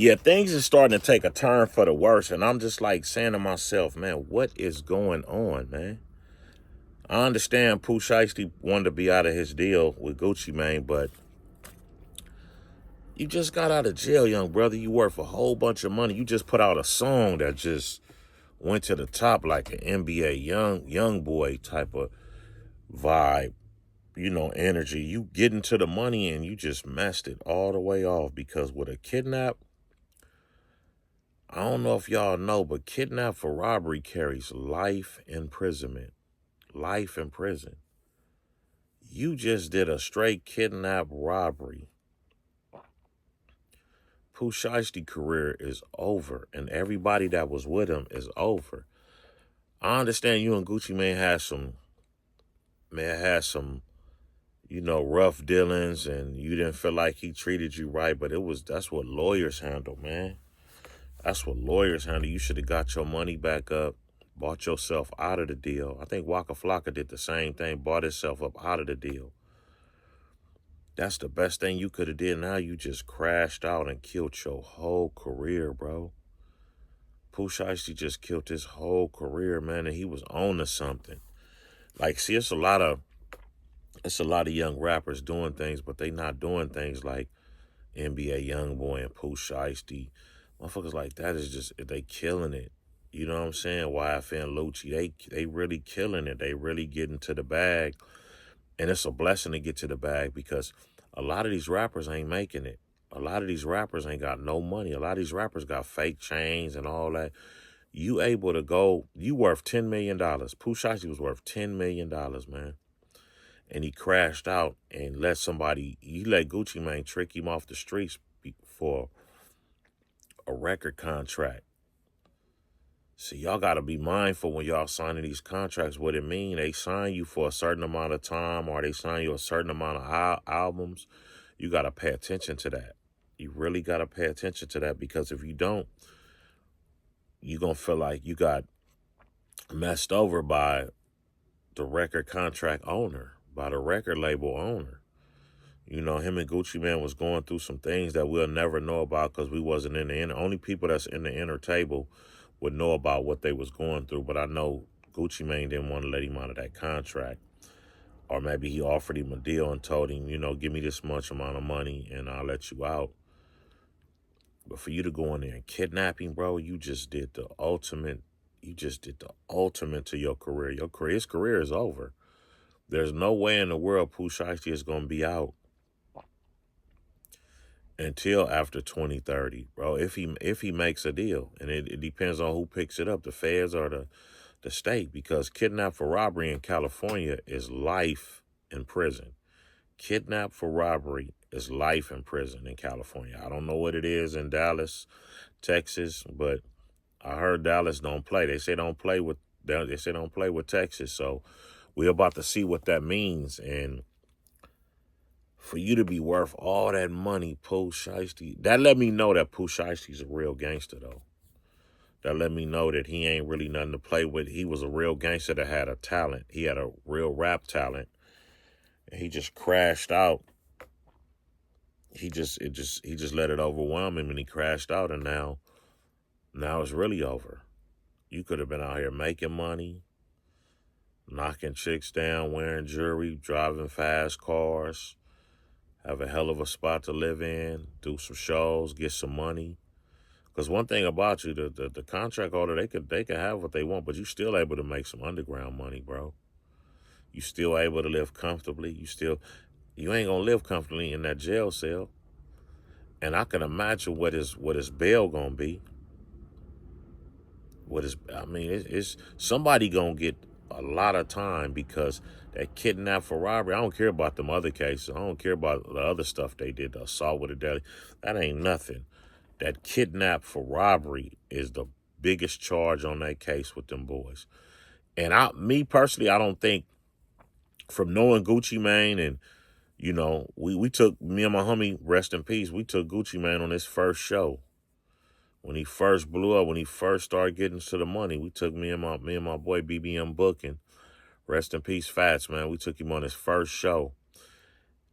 Yeah, things is starting to take a turn for the worse, and I'm just like saying to myself, man, what is going on, man? I understand Pooh Shiesty wanted to be out of his deal with Gucci Mane, but you just got out of jail, young brother. You worth a whole bunch of money. You just put out a song that just went to the top like an NBA young boy type of vibe, energy. You get into the money and you just messed it all the way off because with a kidnap, I don't know if y'all know, but kidnap for robbery carries life imprisonment. Life in prison. You just did a straight kidnap robbery. Pooh Shiesty career is over, and everybody that was with him is over. I understand you and Gucci Mane had some rough dealings, and you didn't feel like he treated you right, but that's what lawyers handle, man. That's what lawyers handle. You should have got your money back up, bought yourself out of the deal. I think Waka Flocka did the same thing, bought himself up out of the deal. That's the best thing you could have did. Now you just crashed out and killed your whole career, bro. Pooh Shiesty just killed his whole career, man, and he was on to something. Like, see, it's a lot of young rappers doing things, but they not doing things like NBA Youngboy and Pooh Shiesty. Motherfuckers like that is just, they killing it. You know what I'm saying? YFN Lucci, they really killing it. They really getting to the bag. And it's a blessing to get to the bag because a lot of these rappers ain't making it. A lot of these rappers ain't got no money. A lot of these rappers got fake chains and all that. You able to go, you worth $10 million. Pooh Shiesty was worth $10 million, man. And he crashed out and let Gucci Mane trick him off the streets for a record contract. See, y'all got to be mindful when y'all signing these contracts, what it mean. They sign you for a certain amount of time or they sign you a certain amount of albums. You got to pay attention to that. You really got to pay attention to that because if you don't, you're going to feel like you got messed over by the record contract owner, by the record label owner. Him and Gucci Mane was going through some things that we'll never know about because we wasn't in the inner. Only people that's in the inner table would know about what they was going through. But I know Gucci Mane didn't want to let him out of that contract. Or maybe he offered him a deal and told him, give me this much amount of money and I'll let you out. But for you to go in there and kidnap him, bro, you just did the ultimate. You just did the ultimate to your career. His career is over. There's no way in the world Pooh Shiesty is going to be out until after 2030, bro. If he makes a deal, and it depends on who picks it up, the feds or the state, because kidnap for robbery in California is life in prison. Kidnap for robbery is life in prison in California. I don't know what it is in Dallas, Texas, but I heard Dallas don't play. They say don't play with Texas. So we're about to see what that means. And for you to be worth all that money, Pooh Shiesty, that let me know that Pooh Shiesty's a real gangster, though. That let me know that he ain't really nothing to play with. He was a real gangster that had a talent. He had a real rap talent. And he just crashed out. He just let it overwhelm him and he crashed out, and now it's really over. You could have been out here making money, knocking chicks down, wearing jewelry, driving fast cars, have a hell of a spot to live in, do some shows, get some money. Because one thing about you, the contract holder, they could have what they want, but you still able to make some underground money, bro. You still able to live comfortably. You ain't gonna live comfortably in that jail cell. And I can imagine what his bail gonna be. It's somebody gonna get a lot of time because that kidnap for robbery. I don't care about them other cases. I don't care about the other stuff they did, the assault with a deadly. That ain't nothing. That kidnap for robbery is the biggest charge on that case with them boys. And me personally, I don't think, from knowing Gucci Mane, and we took, me and my homie, rest in peace, we took Gucci Mane on his first show. When he first blew up, when he first started getting to the money, we took me and my boy BBM Booking, rest in peace Fats, man. We took him on his first show.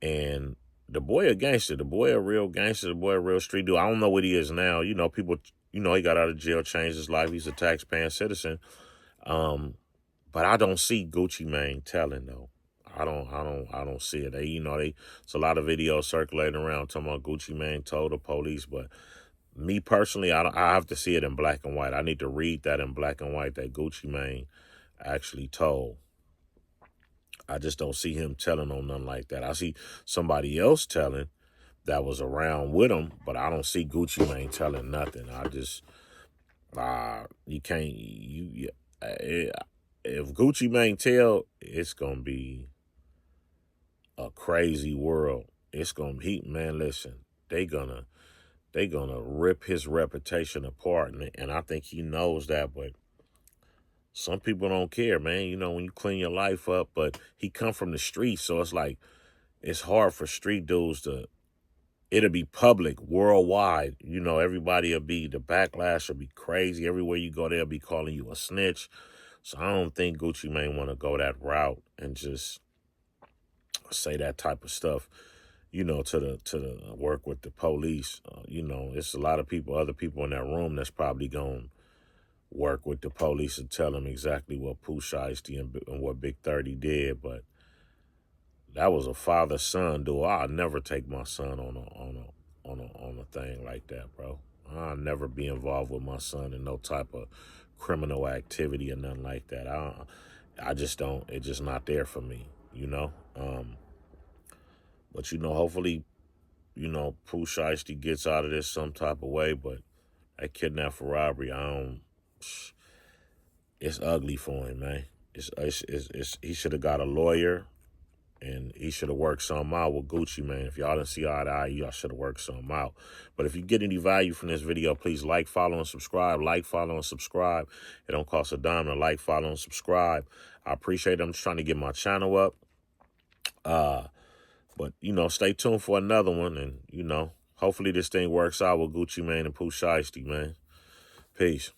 And the boy a gangster. The boy a real gangster. The boy a real street dude. I don't know what he is now. You know, people, you know, he got out of jail, changed his life. He's a tax-paying citizen. But I don't see Gucci Mane telling though. I don't see it. It's a lot of videos circulating around talking about Gucci Mane told the police, but me personally, I have to see it in black and white. I need to read that in black and white that Gucci Mane actually told. I just don't see him telling on nothing like that. I see somebody else telling that was around with him, but I don't see Gucci Mane telling nothing. I just, you can't, if Gucci Mane tell, it's going to be a crazy world. It's going to be, man, listen, they gonna rip his reputation apart, and I think he knows that, but some people don't care, man. You know, when you clean your life up, but he come from the streets, so it's like, it's hard for street dudes it'll be public worldwide. You know, everybody the backlash will be crazy. Everywhere you go, they'll be calling you a snitch. So I don't think Gucci Mane want to go that route and just say that type of stuff, you know, to the work with the police. You know, it's a lot of people, other people in that room that's probably going to work with the police and tell them exactly what Pooh Shiesty and what Big 30 did. But that was a father-son duel. I'll never take my son on a thing like that, bro. I'll never be involved with my son in no type of criminal activity or nothing like that. I just don't. It's just not there for me, you know. But you know, hopefully, you know, Pooh Shiesty gets out of this some type of way. But that kidnap for robbery, it's ugly for him, man. He should have got a lawyer, and he should have worked something out with Gucci Mane. If y'all didn't see eye to eye, y'all should have worked something out. But if you get any value from this video, please like, follow, and subscribe. Like, follow, and subscribe. It don't cost a dime to like, follow, and subscribe. I appreciate it. I'm just trying to get my channel up. But, you know, stay tuned for another one. And, you know, hopefully this thing works out with Gucci Mane and Pooh Shiesty, man. Peace.